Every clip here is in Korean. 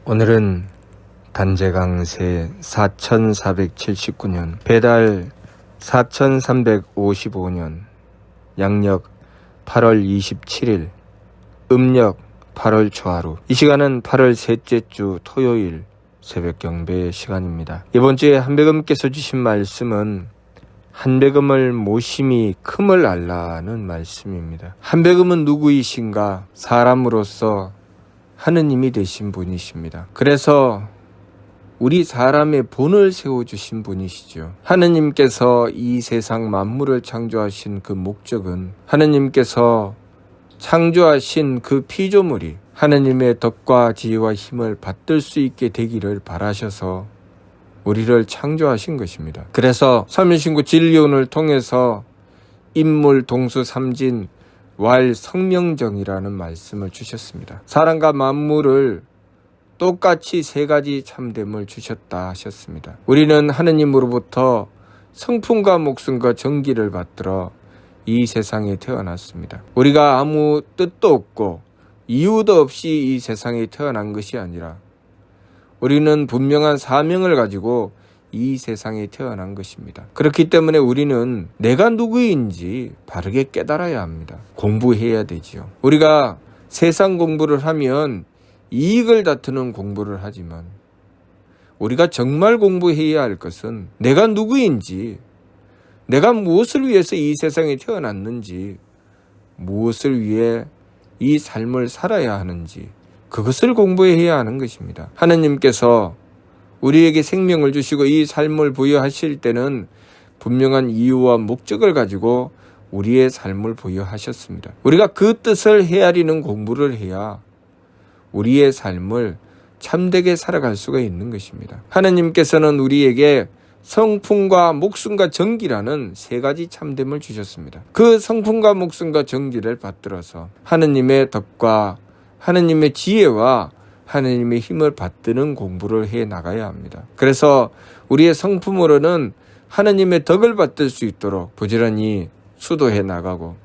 오늘은 단재강세 4479년 배달 4355년 양력 8월 27일 음력 8월 초하루. 이 시간은 8월 셋째 주 토요일 새벽 경배 시간입니다. 이번 주에 한백음께서 주신 말씀은 한백음을 모심이 큼을 알라는 말씀입니다. 한백음은 누구이신가? 사람으로서 하느님이 되신 분이십니다. 그래서 우리 사람의 본을 세워주신 분이시죠. 하느님께서 이 세상 만물을 창조하신 그 목적은 하느님께서 창조하신 그 피조물이 하느님의 덕과 지혜와 힘을 받들 수 있게 되기를 바라셔서 우리를 창조하신 것입니다. 그래서 삼위신구 진리론을 통해서 인물 동수 삼진 왈 성명정이라는 말씀을 주셨습니다. 사람과 만물을 똑같이 세 가지 참됨을 주셨다 하셨습니다. 우리는 하느님으로부터 성품과 목숨과 정기를 받들어 이 세상에 태어났습니다. 우리가 아무 뜻도 없고 이유도 없이 이 세상에 태어난 것이 아니라 우리는 분명한 사명을 가지고 이 세상에 태어난 것입니다. 그렇기 때문에 우리는 내가 누구인지 바르게 깨달아야 합니다. 공부해야 되지요. 우리가 세상 공부를 하면 이익을 다투는 공부를 하지만 우리가 정말 공부해야 할 것은 내가 누구인지, 내가 무엇을 위해서 이 세상에 태어났는지, 무엇을 위해 이 삶을 살아야 하는지 그것을 공부해야 하는 것입니다. 하느님께서 우리에게 생명을 주시고 이 삶을 부여하실 때는 분명한 이유와 목적을 가지고 우리의 삶을 부여하셨습니다. 우리가 그 뜻을 헤아리는 공부를 해야 우리의 삶을 참되게 살아갈 수가 있는 것입니다. 하느님께서는 우리에게 성품과 목숨과 정기라는 세 가지 참됨을 주셨습니다. 그 성품과 목숨과 정기를 받들어서 하느님의 덕과 하느님의 지혜와 하느님의 힘을 받드는 공부를 해 나가야 합니다. 그래서 우리의 성품으로는 하느님의 덕을 받들 수 있도록 부지런히 수도해 나가고,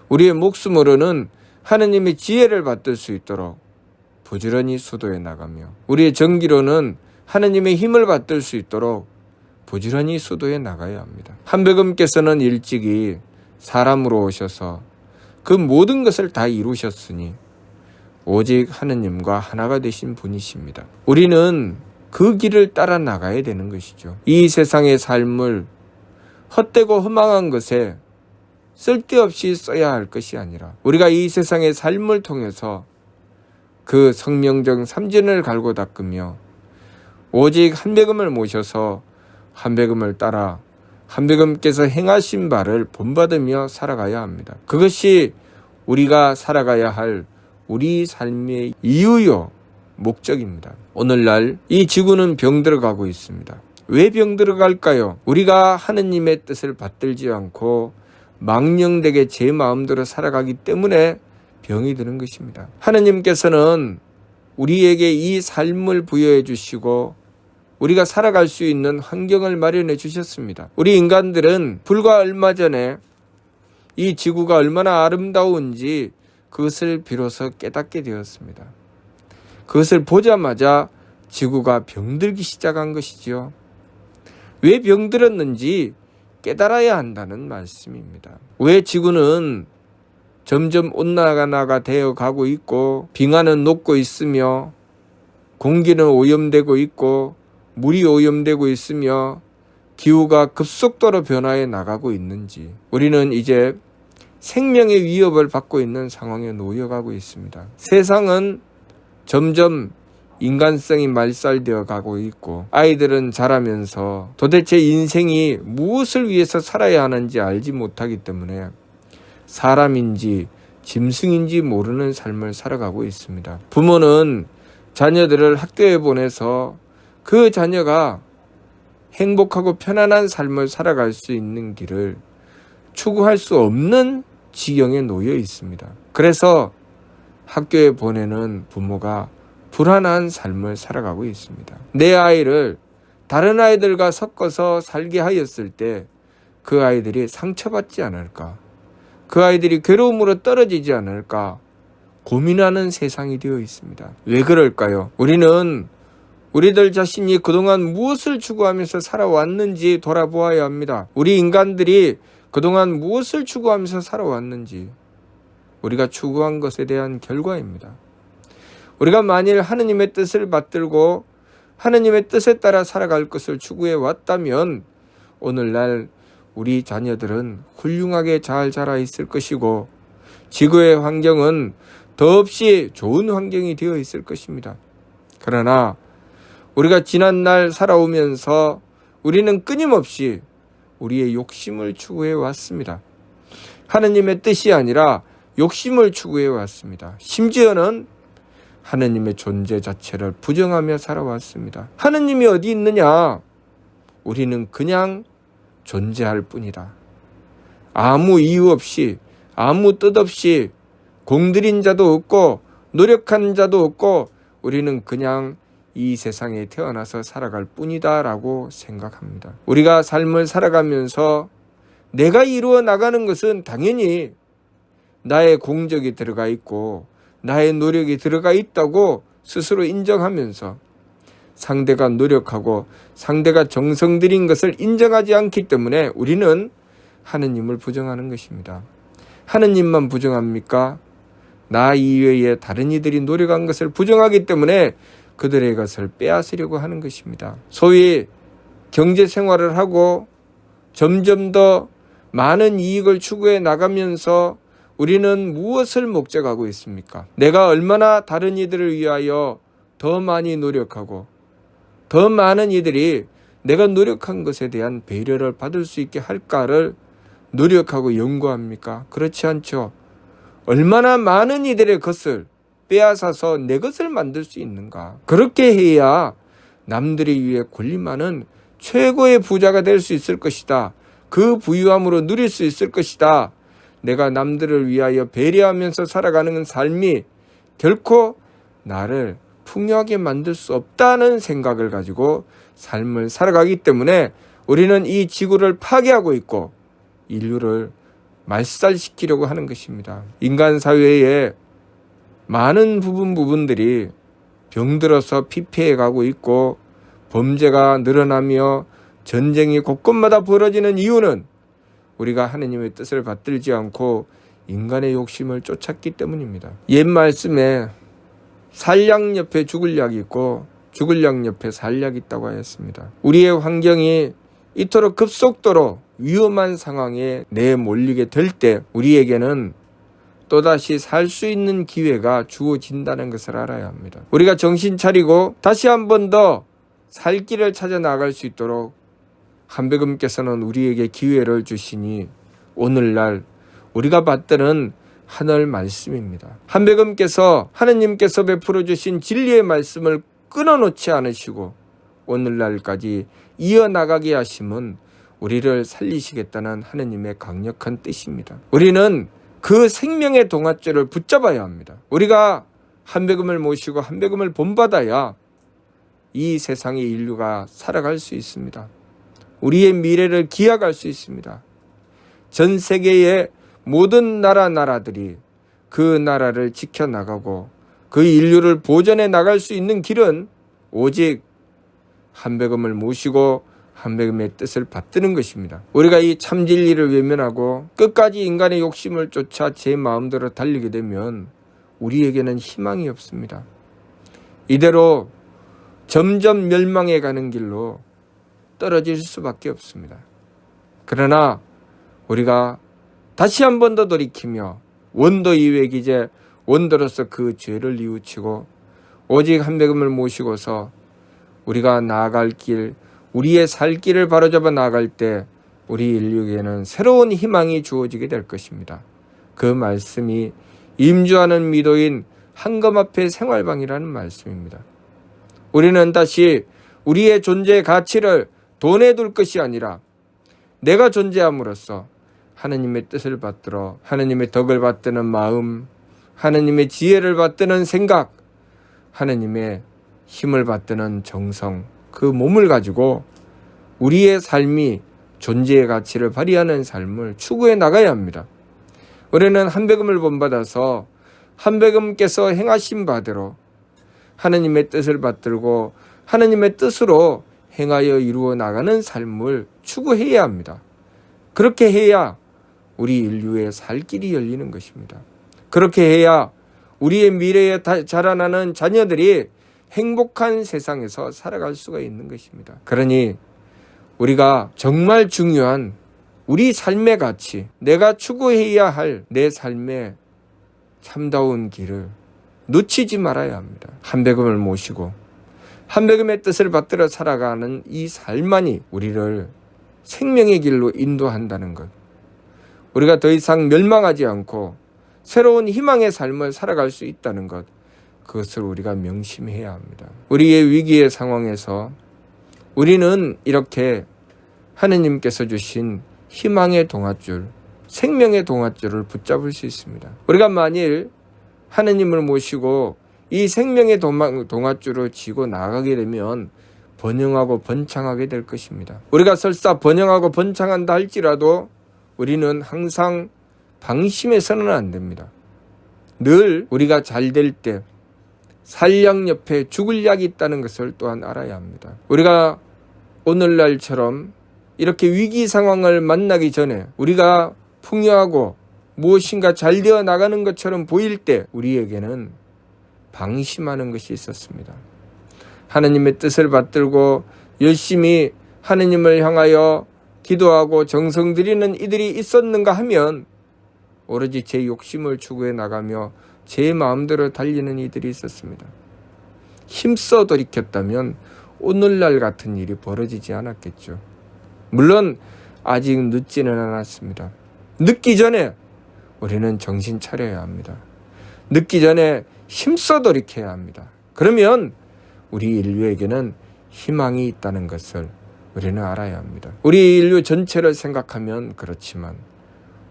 우리의 목숨으로는 하느님의 지혜를 받들 수 있도록 부지런히 수도해 나가며, 우리의 정기로는 하느님의 힘을 받들 수 있도록 부지런히 수도해 나가야 합니다. 한백음께서는 일찍이 사람으로 오셔서 그 모든 것을 다 이루셨으니 오직 하느님과 하나가 되신 분이십니다. 우리는 그 길을 따라 나가야 되는 것이죠. 이 세상의 삶을 헛되고 허망한 것에 쓸데없이 써야 할 것이 아니라 우리가 이 세상의 삶을 통해서 그 성명정 삼진을 갈고 닦으며 오직 한백음을 모셔서 한백음을 따라 한백음께서 행하신 바를 본받으며 살아가야 합니다. 그것이 우리가 살아가야 할 우리 삶의 이유요 목적입니다. 오늘날 이 지구는 병들어가고 있습니다. 왜 병들어갈까요? 우리가 하느님의 뜻을 받들지 않고 망령되게 제 마음대로 살아가기 때문에 병이 드는 것입니다. 하느님께서는 우리에게 이 삶을 부여해 주시고 우리가 살아갈 수 있는 환경을 마련해 주셨습니다. 우리 인간들은 불과 얼마 전에 이 지구가 얼마나 아름다운지 그것을 비로소 깨닫게 되었습니다. 그것을 보자마자 지구가 병들기 시작한 것이지요. 왜 병들었는지 깨달아야 한다는 말씀입니다. 왜 지구는 점점 온난화가 되어 가고 있고 빙하는 녹고 있으며 공기는 오염되고 있고 물이 오염되고 있으며 기후가 급속도로 변화해 나가고 있는지, 우리는 이제 생명의 위협을 받고 있는 상황에 놓여가고 있습니다. 세상은 점점 인간성이 말살되어 가고 있고 아이들은 자라면서 도대체 인생이 무엇을 위해서 살아야 하는지 알지 못하기 때문에 사람인지 짐승인지 모르는 삶을 살아가고 있습니다. 부모는 자녀들을 학교에 보내서 그 자녀가 행복하고 편안한 삶을 살아갈 수 있는 길을 추구할 수 없는 지경에 놓여 있습니다. 그래서 학교에 보내는 부모가 불안한 삶을 살아가고 있습니다. 내 아이를 다른 아이들과 섞어서 살게 하였을 때 그 아이들이 상처받지 않을까, 그 아이들이 괴로움으로 떨어지지 않을까 고민하는 세상이 되어 있습니다. 왜 그럴까요? 우리는 우리들 자신이 그동안 무엇을 추구하면서 살아왔는지 돌아보아야 합니다. 우리 인간들이 그동안 무엇을 추구하면서 살아왔는지 우리가 추구한 것에 대한 결과입니다. 우리가 만일 하느님의 뜻을 받들고 하느님의 뜻에 따라 살아갈 것을 추구해 왔다면 오늘날 우리 자녀들은 훌륭하게 잘 자라 있을 것이고 지구의 환경은 더없이 좋은 환경이 되어 있을 것입니다. 그러나 우리가 지난날 살아오면서 우리는 끊임없이 우리의 욕심을 추구해 왔습니다. 하느님의 뜻이 아니라 욕심을 추구해 왔습니다. 심지어는 하느님의 존재 자체를 부정하며 살아왔습니다. 하느님이 어디 있느냐? 우리는 그냥 존재할 뿐이다. 아무 이유 없이 아무 뜻 없이 공들인 자도 없고 노력한 자도 없고 우리는 그냥 이 세상에 태어나서 살아갈 뿐이다 라고 생각합니다. 우리가 삶을 살아가면서 내가 이루어 나가는 것은 당연히 나의 공적이 들어가 있고 나의 노력이 들어가 있다고 스스로 인정하면서 상대가 노력하고 상대가 정성 들인 것을 인정하지 않기 때문에 우리는 하느님을 부정하는 것입니다. 하느님만 부정합니까? 나 이외에 다른 이들이 노력한 것을 부정하기 때문에 그들의 것을 빼앗으려고 하는 것입니다. 소위 경제 생활을 하고 점점 더 많은 이익을 추구해 나가면서 우리는 무엇을 목적하고 있습니까? 내가 얼마나 다른 이들을 위하여 더 많이 노력하고 더 많은 이들이 내가 노력한 것에 대한 배려를 받을 수 있게 할까를 노력하고 연구합니까? 그렇지 않죠. 얼마나 많은 이들의 것을 빼앗아서 내 것을 만들 수 있는가? 그렇게 해야 남들에 위해 군림하는 최고의 부자가 될 수 있을 것이다. 그 부유함으로 누릴 수 있을 것이다. 내가 남들을 위하여 배려하면서 살아가는 삶이 결코 나를 풍요하게 만들 수 없다는 생각을 가지고 삶을 살아가기 때문에 우리는 이 지구를 파괴하고 있고 인류를 말살시키려고 하는 것입니다. 인간 사회의 많은 부분들이 병들어서 피폐해 가고 있고 범죄가 늘어나며 전쟁이 곳곳마다 벌어지는 이유는 우리가 하느님의 뜻을 받들지 않고 인간의 욕심을 쫓았기 때문입니다. 옛 말씀에 살 약 옆에 죽을 약이 있고 죽을 약 옆에 살 약이 있다고 하였습니다. 우리의 환경이 이토록 급속도로 위험한 상황에 내몰리게 될 때 우리에게는 또다시 살 수 있는 기회가 주어진다는 것을 알아야 합니다. 우리가 정신 차리고 다시 한 번 더 살 길을 찾아 나갈 수 있도록 한백음께서는 우리에게 기회를 주시니 오늘날 우리가 받드는 하늘 말씀입니다. 한백음께서 하느님께서 베풀어 주신 진리의 말씀을 끊어놓지 않으시고 오늘날까지 이어나가게 하심은 우리를 살리시겠다는 하느님의 강력한 뜻입니다. 우리는 그 생명의 동아줄을 붙잡아야 합니다. 우리가 한백음을 모시고 한백음을 본받아야 이 세상의 인류가 살아갈 수 있습니다. 우리의 미래를 기약할 수 있습니다. 전 세계의 모든 나라들이 그 나라를 지켜나가고 그 인류를 보존해 나갈 수 있는 길은 오직 한백음을 모시고 한백음의 뜻을 받드는 것입니다. 우리가 이 참진리를 외면하고 끝까지 인간의 욕심을 쫓아 제 마음대로 달리게 되면 우리에게는 희망이 없습니다. 이대로 점점 멸망해 가는 길로 떨어질 수밖에 없습니다. 그러나 우리가 다시 한 번 더 돌이키며 원도 이외 기제 원도로서 그 죄를 뉘우치고 오직 한백음을 모시고서 우리가 나아갈 길, 우리의 살 길을 바로잡아 나아갈 때 우리 인류에게는 새로운 희망이 주어지게 될 것입니다. 그 말씀이 임주하는 미도인 한검 앞의 생활방이라는 말씀입니다. 우리는 다시 우리의 존재의 가치를 돈에 둘 것이 아니라 내가 존재함으로써 하느님의 뜻을 받들어 하느님의 덕을 받드는 마음, 하느님의 지혜를 받드는 생각, 하느님의 힘을 받드는 정성, 그 몸을 가지고 우리의 삶이 존재의 가치를 발휘하는 삶을 추구해 나가야 합니다. 우리는 한백음을 본받아서 한백음께서 행하신 바대로 하느님의 뜻을 받들고 하느님의 뜻으로 행하여 이루어 나가는 삶을 추구해야 합니다. 그렇게 해야 우리 인류의 살 길이 열리는 것입니다. 그렇게 해야 우리의 미래에 자라나는 자녀들이 행복한 세상에서 살아갈 수가 있는 것입니다. 그러니 우리가 정말 중요한 우리 삶의 가치, 내가 추구해야 할 내 삶의 참다운 길을 놓치지 말아야 합니다. 한백음을 모시고 한백음의 뜻을 받들어 살아가는 이 삶만이 우리를 생명의 길로 인도한다는 것. 우리가 더 이상 멸망하지 않고 새로운 희망의 삶을 살아갈 수 있다는 것. 그것을 우리가 명심해야 합니다. 우리의 위기의 상황에서 우리는 이렇게 하느님께서 주신 희망의 동아줄, 생명의 동아줄을 붙잡을 수 있습니다. 우리가 만일 하느님을 모시고 이 생명의 동아줄을 쥐고 나가게 되면 번영하고 번창하게 될 것입니다. 우리가 설사 번영하고 번창한다 할지라도 우리는 항상 방심해서는 안 됩니다. 늘 우리가 잘 될 때 살 약 옆에 죽을 약이 있다는 것을 또한 알아야 합니다. 우리가 오늘날처럼 이렇게 위기 상황을 만나기 전에 우리가 풍요하고 무엇인가 잘 되어 나가는 것처럼 보일 때 우리에게는 방심하는 것이 있었습니다. 하느님의 뜻을 받들고 열심히 하느님을 향하여 기도하고 정성 들이는 이들이 있었는가 하면 오로지 제 욕심을 추구해 나가며 제 마음대로 달리는 이들이 있었습니다. 힘써 돌이켰다면 오늘날 같은 일이 벌어지지 않았겠죠. 물론 아직 늦지는 않았습니다. 늦기 전에 우리는 정신 차려야 합니다. 늦기 전에 힘써 돌이켜야 합니다. 그러면 우리 인류에게는 희망이 있다는 것을 우리는 알아야 합니다. 우리 인류 전체를 생각하면 그렇지만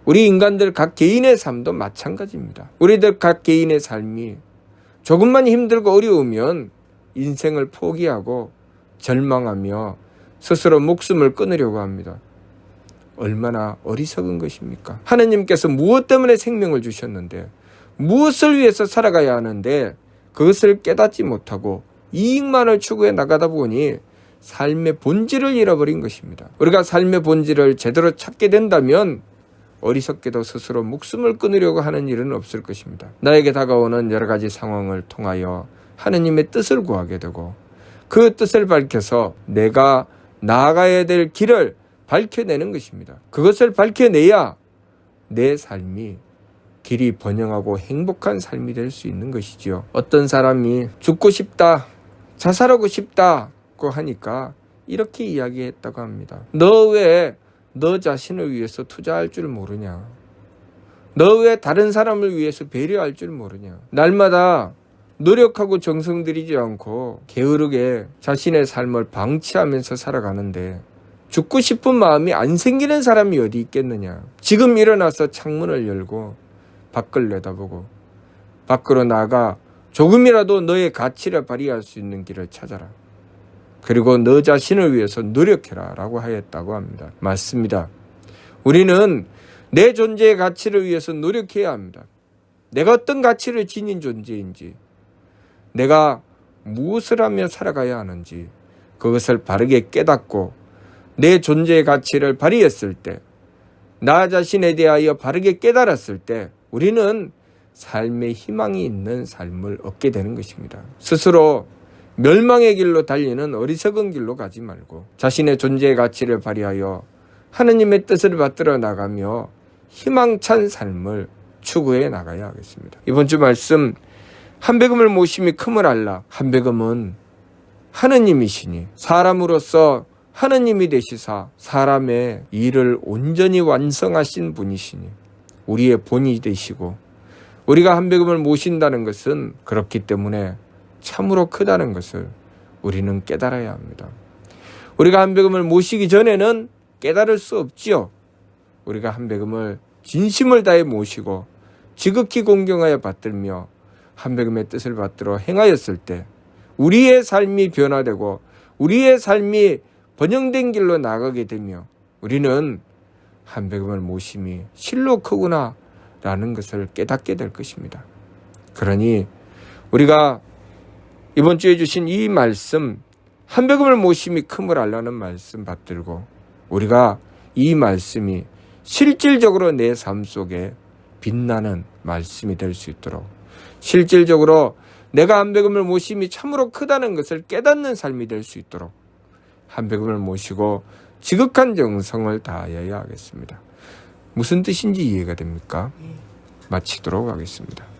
우리 인간들 각 개인의 삶도 마찬가지입니다. 우리들 각 개인의 삶이 조금만 힘들고 어려우면 인생을 포기하고 절망하며 스스로 목숨을 끊으려고 합니다. 얼마나 어리석은 것입니까? 하느님께서 무엇 때문에 생명을 주셨는데 무엇을 위해서 살아가야 하는데 그것을 깨닫지 못하고 이익만을 추구해 나가다 보니 삶의 본질을 잃어버린 것입니다. 우리가 삶의 본질을 제대로 찾게 된다면 어리석게도 스스로 목숨을 끊으려고 하는 일은 없을 것입니다. 나에게 다가오는 여러 가지 상황을 통하여 하느님의 뜻을 구하게 되고 그 뜻을 밝혀서 내가 나아가야 될 길을 밝혀내는 것입니다. 그것을 밝혀내야 내 삶이 길이 번영하고 행복한 삶이 될 수 있는 것이지요. 어떤 사람이 죽고 싶다, 자살하고 싶다고 하니까 이렇게 이야기했다고 합니다. 너 왜 너 자신을 위해서 투자할 줄 모르냐? 너 왜 다른 사람을 위해서 배려할 줄 모르냐? 날마다 노력하고 정성 들이지 않고 게으르게 자신의 삶을 방치하면서 살아가는데 죽고 싶은 마음이 안 생기는 사람이 어디 있겠느냐? 지금 일어나서 창문을 열고 밖을 내다보고 밖으로 나가 조금이라도 너의 가치를 발휘할 수 있는 길을 찾아라. 그리고 너 자신을 위해서 노력해라 라고 하였다고 합니다. 맞습니다. 우리는 내 존재의 가치를 위해서 노력해야 합니다. 내가 어떤 가치를 지닌 존재인지, 내가 무엇을 하며 살아가야 하는지 그것을 바르게 깨닫고 내 존재의 가치를 발휘했을 때, 나 자신에 대하여 바르게 깨달았을 때 우리는 삶의 희망이 있는 삶을 얻게 되는 것입니다. 스스로 멸망의 길로 달리는 어리석은 길로 가지 말고 자신의 존재의 가치를 발휘하여 하느님의 뜻을 받들어 나가며 희망찬 삶을 추구해 나가야 하겠습니다. 이번 주 말씀, 한백음을 모심이 큼을 알라. 한백음은 하느님이시니 사람으로서 하느님이 되시사 사람의 일을 온전히 완성하신 분이시니 우리의 본이 되시고, 우리가 한백음을 모신다는 것은 그렇기 때문에 참으로 크다는 것을 우리는 깨달아야 합니다. 우리가 한백음을 모시기 전에는 깨달을 수 없지요. 우리가 한백음을 진심을 다해 모시고 지극히 공경하여 받들며 한백음의 뜻을 받들어 행하였을 때 우리의 삶이 변화되고 우리의 삶이 번영된 길로 나가게 되며 우리는 한백음을 모심이 실로 크구나 라는 것을 깨닫게 될 것입니다. 그러니 우리가 이번 주에 주신 이 말씀, 한백음을 모심이 큼을 알라는 말씀 받들고 우리가 이 말씀이 실질적으로 내 삶 속에 빛나는 말씀이 될 수 있도록, 실질적으로 내가 한백음을 모심이 참으로 크다는 것을 깨닫는 삶이 될 수 있도록 한백음을 모시고 지극한 정성을 다하여야 하겠습니다. 무슨 뜻인지 이해가 됩니까? 마치도록 하겠습니다.